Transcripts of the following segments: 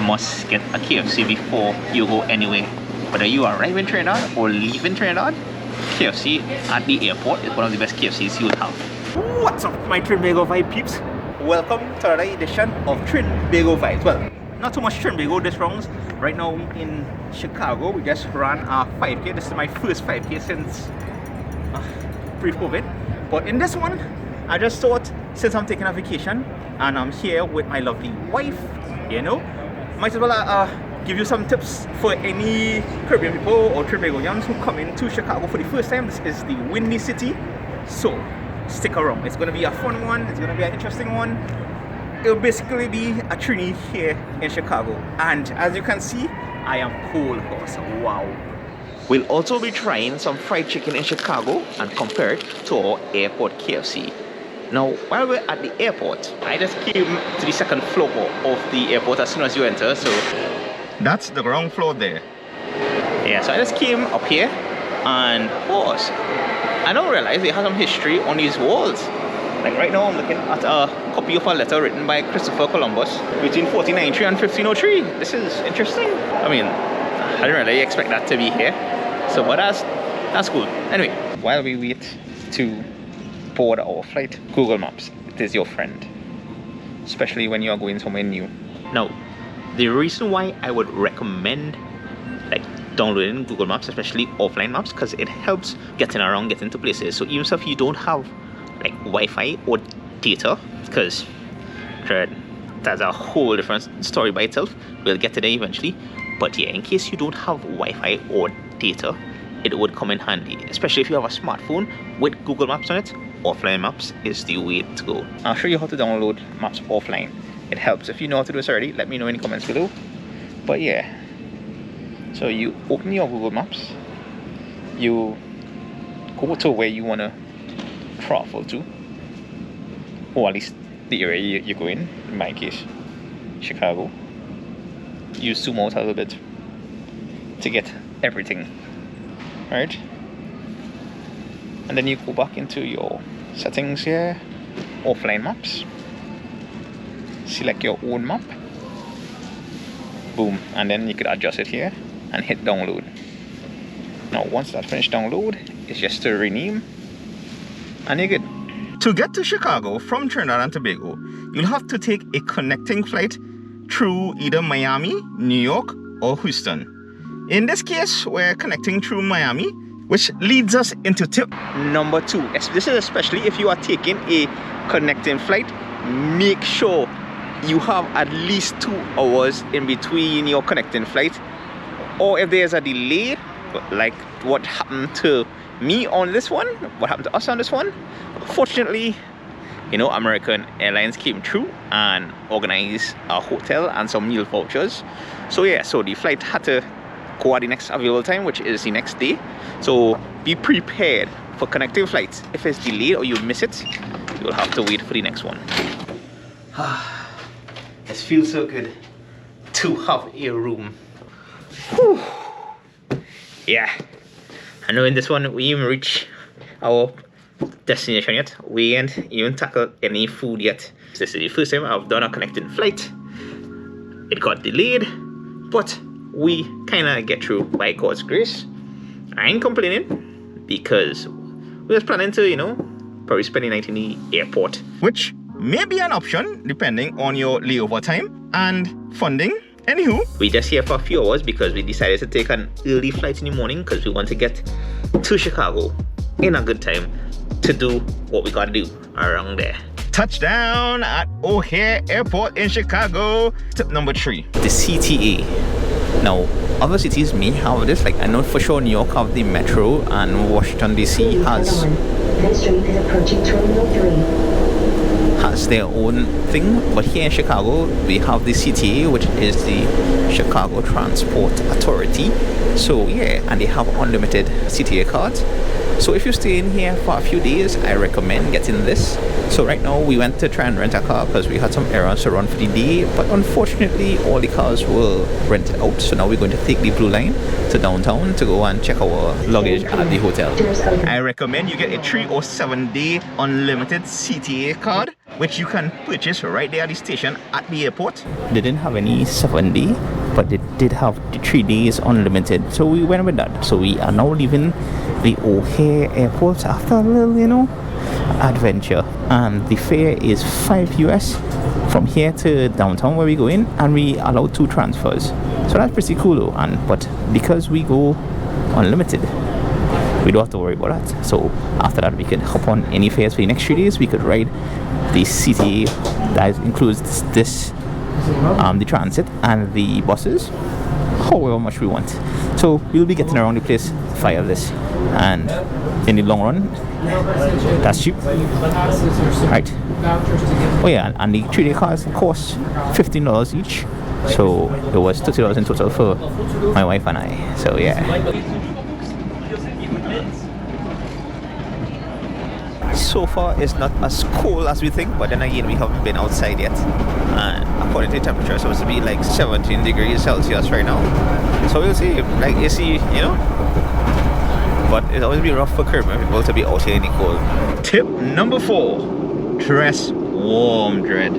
must get a KFC before you go anywhere. Whether you arrive in Trinidad or leave in Trinidad, KFC at the airport is one of the best KFCs you'll have. What's up, my Trinbago Vibe peeps? Welcome to another edition of Trinbago Vibes. Well, not too much Trinbago this round. Right now in Chicago, we just ran a 5K. This is my first 5K since pre-COVID. But in this one, I just thought, since I'm taking a vacation and I'm here with my lovely wife, you know, might as well give you some tips for any Caribbean people or Trinbagonians who come into Chicago for the first time. This is the Windy City, so stick around. It's going to be a fun one. It's going to be an interesting one. It'll basically be a Trini here in Chicago, and as you can see, I am whole horse. Wow. We'll also be trying some fried chicken in Chicago and compare it to our airport KFC. Now, while we're at the airport, I just came to the second floor of the airport as soon as you enter, so that's the ground floor there. Yeah, so I just came up here, and of course, I don't realize they have some history on these walls. Like right now, I'm looking at a copy of a letter written by Christopher Columbus between 1493 and 1503. This is interesting. I mean, I didn't really expect that to be here. So, but that's cool. Anyway, while we wait to board our flight, Google Maps, it is your friend. Especially when you are going somewhere new. Now, the reason why I would recommend like downloading Google Maps, especially offline maps, because it helps getting around, getting to places. So even if you don't have like Wi-Fi or data, because that's a whole different story by itself, we'll get to there eventually. But yeah, in case you don't have Wi-Fi or data, it would come in handy, especially if you have a smartphone with Google Maps on it. Offline maps is the way to go. I'll show you how to download maps offline. It helps. If you know how to do this already, let me know in the comments below. But yeah, so you open your Google Maps, you go to where you want to travel to, or at least the area you're going. In my case, Chicago. You zoom out a little bit to get everything, right? And then you go back into your settings here, offline maps, select your own map, boom, and then you could adjust it here and hit download. Now once that's finished download, it's just to rename and you're good. To get to Chicago from Trinidad and Tobago, you'll have to take a connecting flight through either Miami, New York, or Houston. In this case, we're connecting through Miami, which leads us into tip number 2. This is especially if you are taking a connecting flight, make sure you have at least 2 hours in between your connecting flight. Or if there's a delay, like what happened to me on this one, what happened to us on this one, fortunately, you know, American Airlines came through and organized a hotel and some meal vouchers. So yeah, so the flight had to go at the next available time, which is the next day. So be prepared for connecting flights. If it's delayed or you miss it, you'll have to wait for the next one. It feels so good to have a room. Whew. Yeah, I know in this one we even reach our destination yet. We ain't even tackled any food yet. This is the first time I've done a connecting flight. It got delayed, but we kind of get through by God's grace. I ain't complaining because we was planning to, you know, probably spend the night in the airport, which may be an option depending on your layover time and funding. Anywho, we just here for a few hours because we decided to take an early flight in the morning because we want to get to Chicago in a good time to do what we gotta do around there. Touchdown at O'Hare Airport in Chicago. Tip number 3, the CTA. Now, other cities may have this, like I know for sure New York have the Metro and Washington DC has their own thing, but here in Chicago we have the CTA, which is the Chicago Transport Authority. So yeah, and they have unlimited CTA cards. So if you stay in here for a few days, I recommend getting this. So right now we went to try and rent a car because we had some errands to run for the day, but unfortunately all the cars were rented out. So now we're going to take the blue line to downtown to go and check our luggage at the hotel. I recommend you get a 3 or 7 day unlimited CTA card. which you can purchase right there at the station at the airport. They didn't have any 7-day, but they did have the 3 days unlimited. So we went with that. So we are now leaving the O'Hare airport after a little, adventure. And the fare is $5 US from here to downtown where we go in, and we allow 2 transfers. So that's pretty cool though. But because we go unlimited, we don't have to worry about that. So after that, we could hop on any fares for the next 3 days. We could ride the CTA, that includes this, the transit and the buses, however much we want. So we'll be getting around the place via this, and in the long run, that's cheap, right? Oh yeah, and the 3-day cars cost $15 each, so it was $30 in total for my wife and I. So yeah. So far it's not as cold as we think, but then again we haven't been outside yet, and according to the temperature it's supposed to be like 17 degrees Celsius right now, so we'll see. Like you see, but it's always be rough for Caribbean people to be out here in the cold. Tip number 4: dress warm, dread,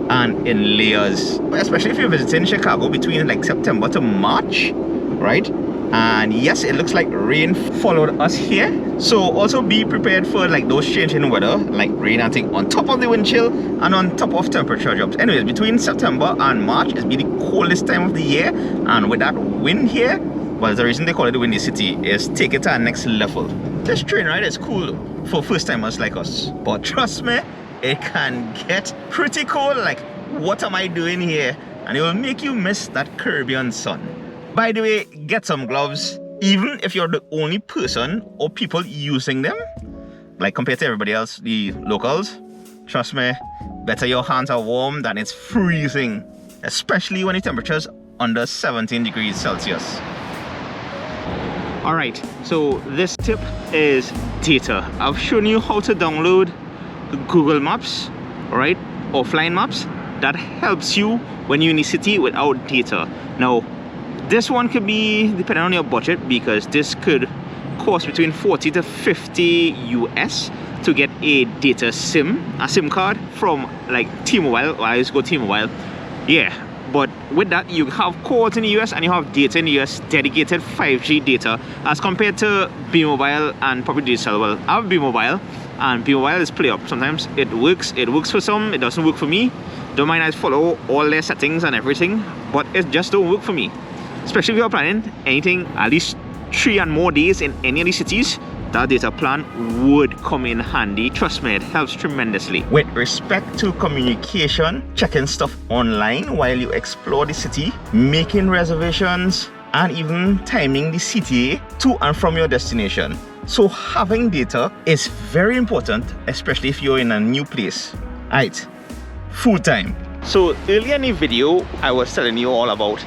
and in layers, especially if you're visiting Chicago between like September to March, right? And yes, it looks like rain followed us here, so also be prepared for like those changing weather, like rain and things on top of the wind chill and on top of temperature drops. Anyways, between September and March is be the coldest time of the year, and with that wind here, well, the reason they call it the windy city is take it to the next level. This train ride is cool for first timers like us, but trust me, it can get pretty cold. Like, what am I doing here? And it will make you miss that Caribbean sun. By the way, get some gloves, even if you're the only person or people using them. Like compared to everybody else, the locals, trust me, better your hands are warm than it's freezing, especially when the temperature's under 17 degrees Celsius. Alright, so this tip is data. I've shown you how to download Google Maps, right? Offline maps that helps you when you're in the city without data. Now, this one could be depending on your budget, because this could cost between 40 to 50 US to get a data SIM card from like T-Mobile. I used to go T-Mobile. Yeah, but with that you have calls in the US and you have data in the US, dedicated 5G data, as compared to B-Mobile and probably DSL. Well, I have B-Mobile, and B-Mobile is play up. Sometimes it works for some, it doesn't work for me. Don't mind, I follow all their settings and everything, but it just don't work for me. Especially if you're planning anything at least 3 and more days in any of these cities, that data plan would come in handy. Trust me, it helps tremendously. With respect to communication, checking stuff online while you explore the city, making reservations, and even timing the CTA to and from your destination. So having data is very important, especially if you're in a new place. Alright, food time. So earlier in the video, I was telling you all about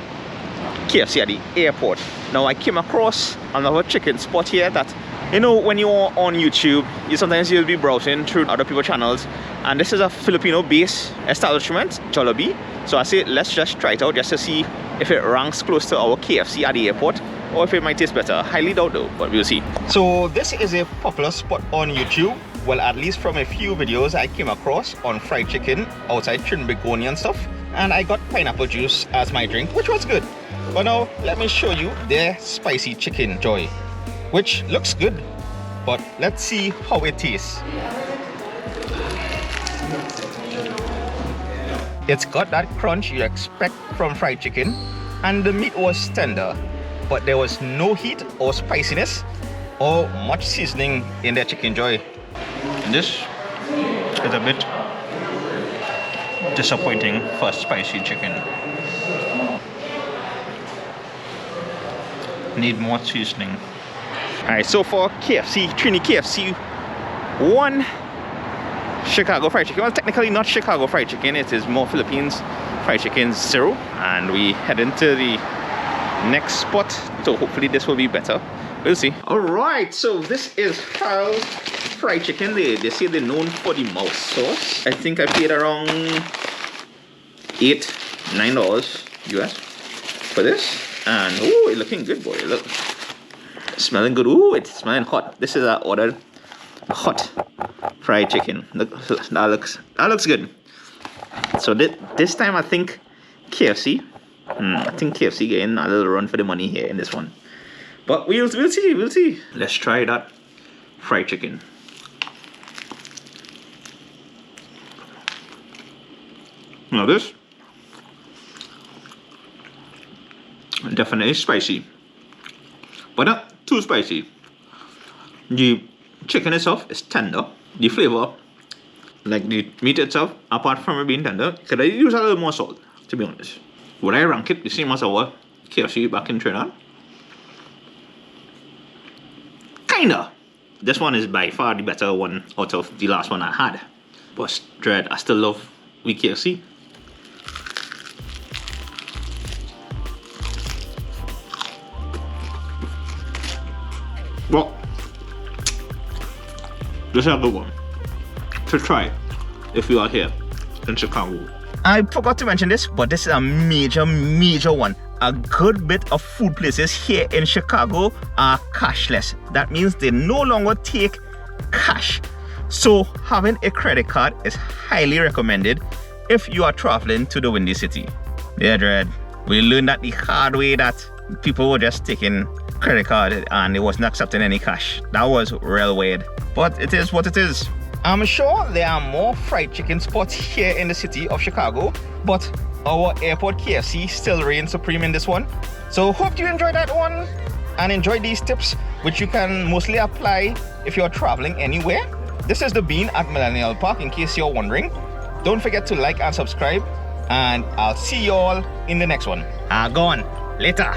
KFC at the airport. Now I came across another chicken spot here that, when you're on YouTube, you'll be browsing through other people's channels, and this is a Filipino-based establishment, Jollibee. So I say let's just try it out just to see if it ranks close to our KFC at the airport, or if it might taste better. Highly doubt though, but we'll see. So this is a popular spot on YouTube. Well, at least from a few videos I came across on fried chicken outside Trinbagonian stuff, and I got pineapple juice as my drink, which was good. But now let me show you their spicy chicken joy, which looks good, but let's see how it tastes. It's got that crunch you expect from fried chicken, and the meat was tender, but there was no heat or spiciness or much seasoning in their chicken joy. And this is a bit disappointing for spicy chicken. Need more seasoning. Alright, so for KFC, Trini KFC 1 Chicago fried chicken. Well, technically not Chicago fried chicken, it is more Philippines fried chicken 0. And we head into the next spot, so hopefully this will be better. We'll see. Alright, so this is Harold's fried chicken. They say they're known for the mouse sauce. I think I paid around $8-9 US for this. And oh, it's looking good, boy. Look, smelling good. Ooh, it's smelling hot. This is I ordered hot fried chicken. Look, that looks good. So this time I think KFC. I think KFC getting a little run for the money here in this one. But we'll see. Let's try that fried chicken. Now this definitely spicy, but not too spicy. The chicken itself is tender. The flavor, like the meat itself, apart from it being tender, could I use a little more salt, to be honest. Would I rank it the same as our KFC back in Trinidad? Kinda. This one is by far the better one out of the last one I had. But dread, I still love we KFC. Well, this is a good one to try if you are here in Chicago. I forgot to mention this, but this is a major one. A good bit of food places here in Chicago are cashless. That means they no longer take cash. So having a credit card is highly recommended if you are traveling to the Windy City. Yeah, Dread, we learned that the hard way that people were just taking credit card and it wasn't accepting any cash. That was real weird, but it is what it is. I'm sure there are more fried chicken spots here in the city of Chicago, but our airport KFC still reigns supreme in this one. So hope you enjoyed that one and enjoy these tips, which you can mostly apply if you're traveling anywhere. This is the Bean at Millennial Park, in case you're wondering. Don't forget to like and subscribe, and I'll see you all in the next one. Gone later.